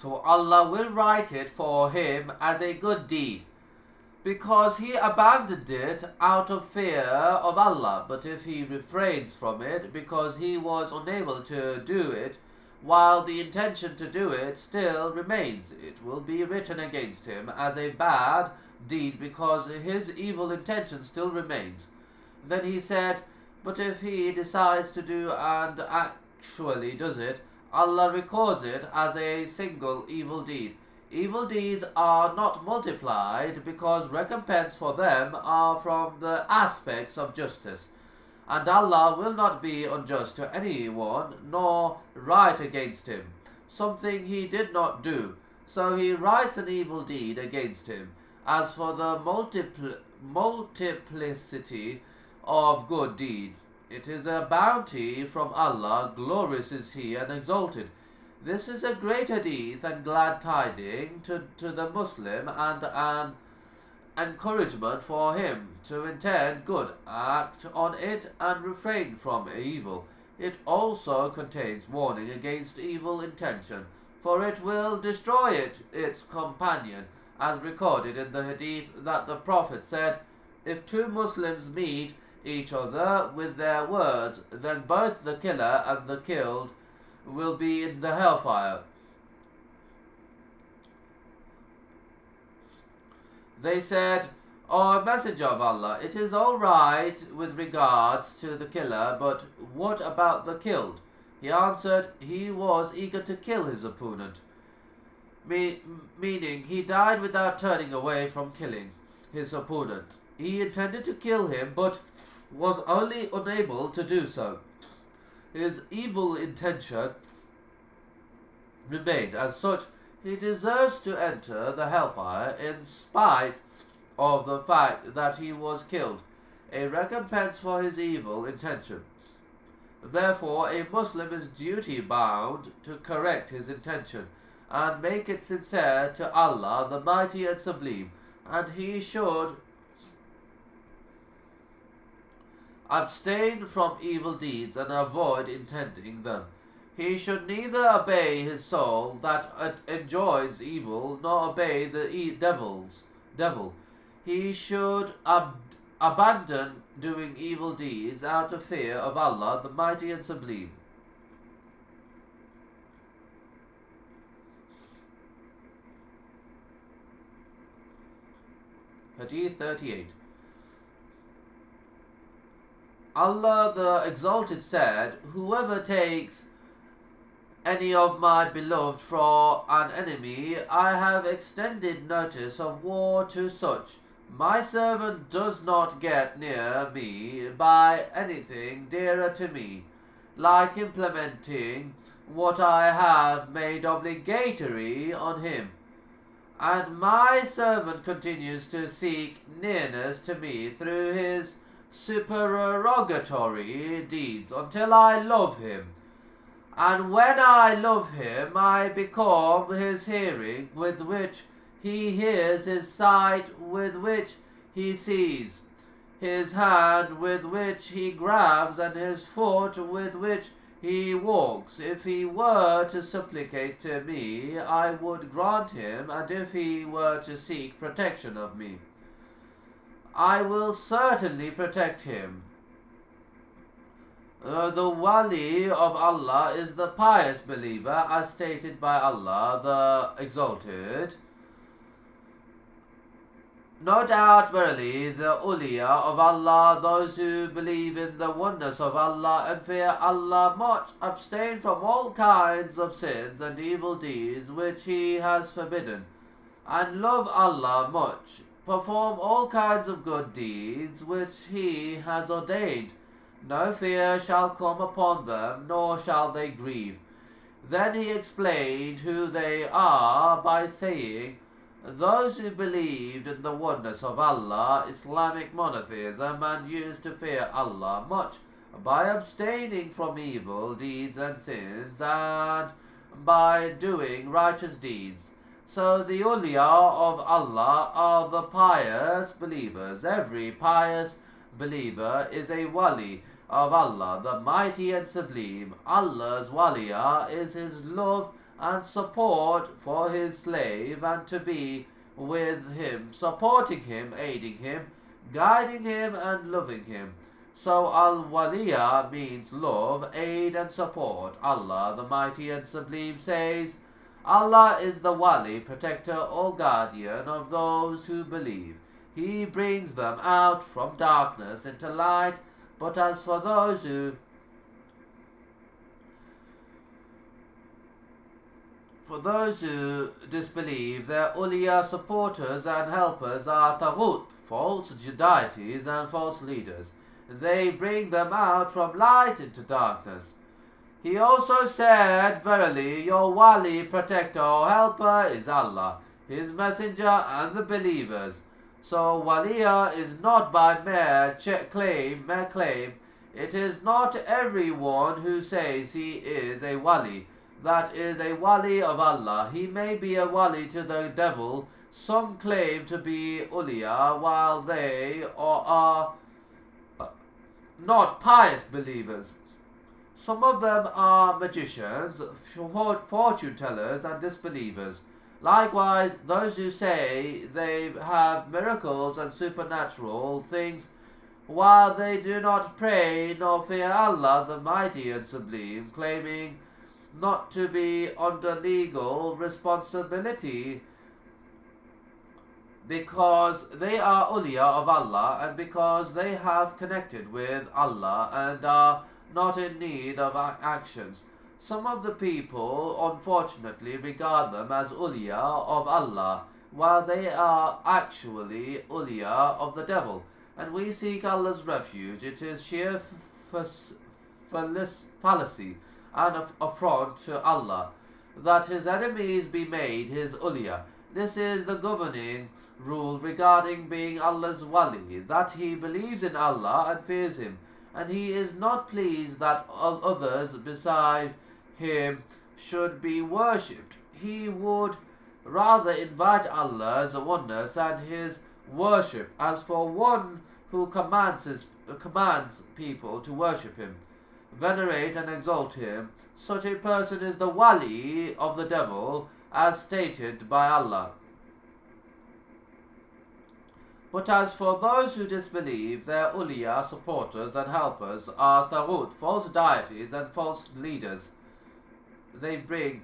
So Allah will write it for him as a good deed, because he abandoned it out of fear of Allah. But if he refrains from it because he was unable to do it, while the intention to do it still remains, it will be written against him as a bad deed because his evil intention still remains. Then he said, but if he decides to do and actually does it, Allah records it as a single evil deed. Evil deeds are not multiplied because recompense for them are from the aspects of justice. And Allah will not be unjust to anyone, nor write against him something he did not do. So he writes an evil deed against him. As for the multiplicity of good deeds, it is a bounty from Allah, glorious is He and exalted. This is a great hadith and glad tiding to the Muslim, and an encouragement for him to intend good, act on it, and refrain from evil. It also contains warning against evil intention, for it will destroy its companion, as recorded in the hadith that the Prophet said, if two Muslims meet each other with their words, then both the killer and the killed will be in the hellfire. They said, O Messenger of Allah, it is all right with regards to the killer, but what about the killed? He answered, he was eager to kill his opponent, meaning he died without turning away from killing his opponent. He intended to kill him, but was only unable to do so. His evil intention remained. As such, he deserves to enter the hellfire in spite of the fact that he was killed, a recompense for his evil intention. Therefore, a Muslim is duty-bound to correct his intention and make it sincere to Allah, the Mighty and Sublime, and he should abstain from evil deeds and avoid intending them. He should neither obey his soul that enjoins evil, nor obey the devil. He should abandon doing evil deeds out of fear of Allah, the Mighty and Sublime. Hadith 38. Allah the Exalted said, whoever takes any of my beloved for an enemy, I have extended notice of war to such. My servant does not get near me by anything dearer to me, like implementing what I have made obligatory on him. And my servant continues to seek nearness to me through his supererogatory deeds until I love him. And when I love him, I become his hearing with which he hears, his sight with which he sees, his hand with which he grabs, and his foot with which he walks. If he were to supplicate to me, I would grant him, and if he were to seek protection of me, I will certainly protect him. The wali of Allah is the pious believer, as stated by Allah the Exalted. No doubt, verily, the awliya of Allah, those who believe in the oneness of Allah and fear Allah much, abstain from all kinds of sins and evil deeds which He has forbidden, and love Allah much, perform all kinds of good deeds which He has ordained. No fear shall come upon them, nor shall they grieve. Then He explained who they are by saying, those who believed in the oneness of Allah, Islamic monotheism, and used to fear Allah much by abstaining from evil deeds and sins, and by doing righteous deeds. So the awliya of Allah are the pious believers. Every pious believer is a wali of Allah, the Mighty and Sublime. Allah's waliya is His love and support for his slave, and to be with him, supporting him, aiding him, guiding him, and loving him. So al-waliya means love, aid, and support. Allah, the Mighty and Sublime, says, Allah is the wali, protector or guardian of those who believe. He brings them out from darkness into light. But as for those who disbelieve, their awliya, supporters and helpers are taghut, false deities and false leaders. They bring them out from light into darkness. He also said, verily, your wali, protector or helper is Allah, his messenger and the believers. So waliya is not by mere claim. It is not everyone who says he is a wali that is a wali of Allah. He may be a wali to the devil. Some claim to be awliya while they are not pious believers. Some of them are magicians, fortune tellers, and disbelievers. Likewise, those who say they have miracles and supernatural things, while they do not pray nor fear Allah, the Mighty and Sublime, claiming not to be under legal responsibility, because they are awliya of Allah and because they have connected with Allah and are not in need of actions. Some of the people, unfortunately, regard them as awliya of Allah, while they are actually awliya of the devil. And we seek Allah's refuge. It is sheer fallacy and affront to Allah that his enemies be made his awliya. This is the governing rule regarding being Allah's wali, that he believes in Allah and fears him, and he is not pleased that others beside him should be worshipped. He would rather invite Allah's oneness and his worship. As for one who commands people to worship him, venerate and exalt him, such a person is the wali of the devil, as stated by Allah. But as for those who disbelieve, their awliya, supporters and helpers are taghut, false deities and false leaders. They bring